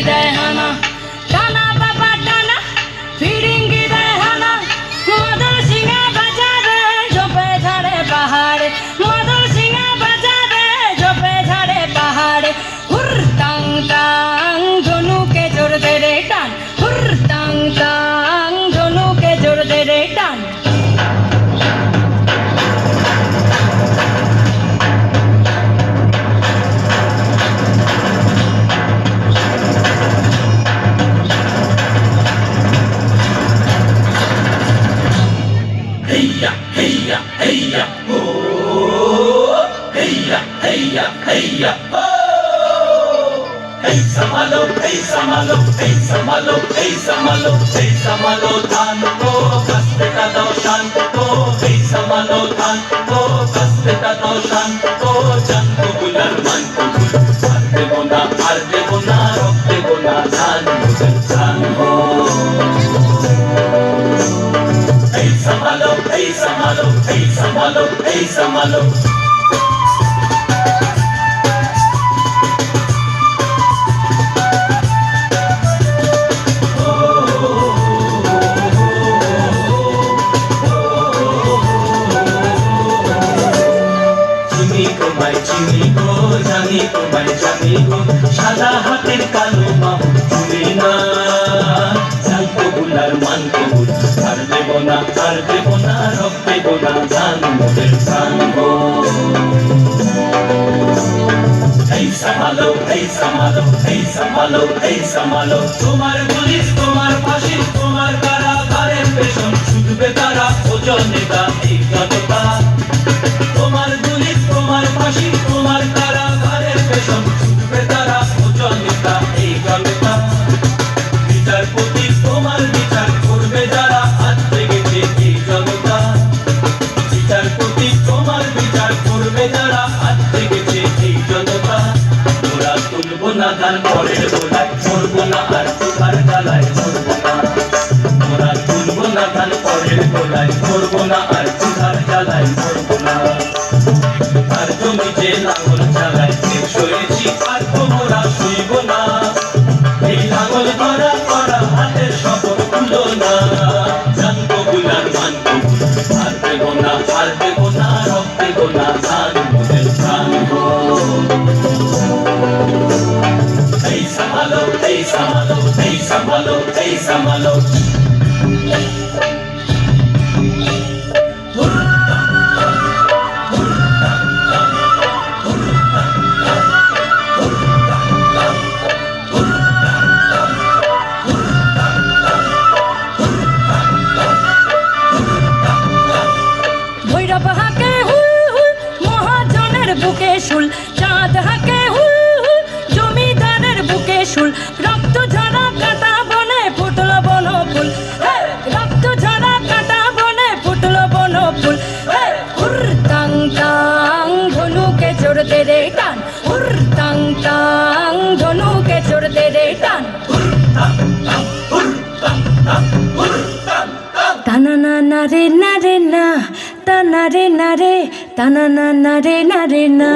দেয় হানা, টানা বাবা টানা ফিরিঙ্গি দেয় হানা। মাদল সিংহা বাজারে ঝোপে ঝাড়ে পাহাড়ে, মাদল সিংহা বাজারে ঝোপে ঝাড়ে পাহাড়ে। হুর টাং টাং ধনুকে জোর দে রে টান, হুর টাং টাং ধনুকে জোর দে রে টান। Heya, heya, heya, oh. Heya, heya, heya, oh. Hey samalo, hey samalo, hey samalo, hey samalo, hey samalo dhan ko kaste ka dao shan ko. Hey samalo dhan ko kaste ka dao shan ko. Jan ko gular man ko gul, har debo na, rok debo na, dhan mujhar dhan ho. Hey samalo, hey samalo, hey samalo, hey samalo. চিনি গো জানি তোমায় জানি গো, সাদা হাতের কালো বাহু চুনি না। জান কবুল আর মান কবুল, আর দেব না, আর দেব না, রব দেব না, জান মোদের জান গো। এই সামালো, এই সামালো, এই সামালো, এই সামালো। তোমার পুলিশ, তোমার ফাঁসি, তোমার কারাগারের পেছন ছুটবে তারা, ওজনে দা এই যতটা। তোমার পুলিশ, তোমার ফাঁসি, তোমার কারাগারের পেছন ছুটবে তারা, ওজনে দা এই যতটা। বিচারপতি তোমার বিচার করবে যারা, হাত লেগেছে এই জনতা। বিচারপতি তোমার বিচার করবে যারা, হাত লেগেছে এই জনতা। ওরা তুলবো না ধান পরের গোলায়, মরবো না আর তুকার ডালায় মরবো না। ওরা তুলবো না ধান পরের গোলায়, মরবো না আর তুকার ডালায় মরবো না। আর জমি যে লাঙল চালায় ঠিক সয়েছি, আর তোমরা শুইব না। এই লাঙল করা করা হাতের শপথ খুলো না। জান কবুল আর মান কবুল, আর দেব না, আর দেব না, রব দেব না, জান মোদের জান গো। এই সামালো, এই সামালো, এই সামালো, এই সামালো। ভৈরব হাঁকে হুল হুল, মহাজনের বুকে শুল। চাঁদ হাঁকে হুল হুল, জমিদারের বুকে শুল। রক্ত ঝরা কাটা বনে ফুটল বন ফুল, রক্ত ঝরা কাটা বনে ফুটল বন ফুল। হুর টাং টাং ধনুকে জোর দে রে টান, হুর টাং টাং ধনুকে জোর দে রে টান। টানা না না রে না রে না, টানা রে না রে, টানা না না রে না রে না।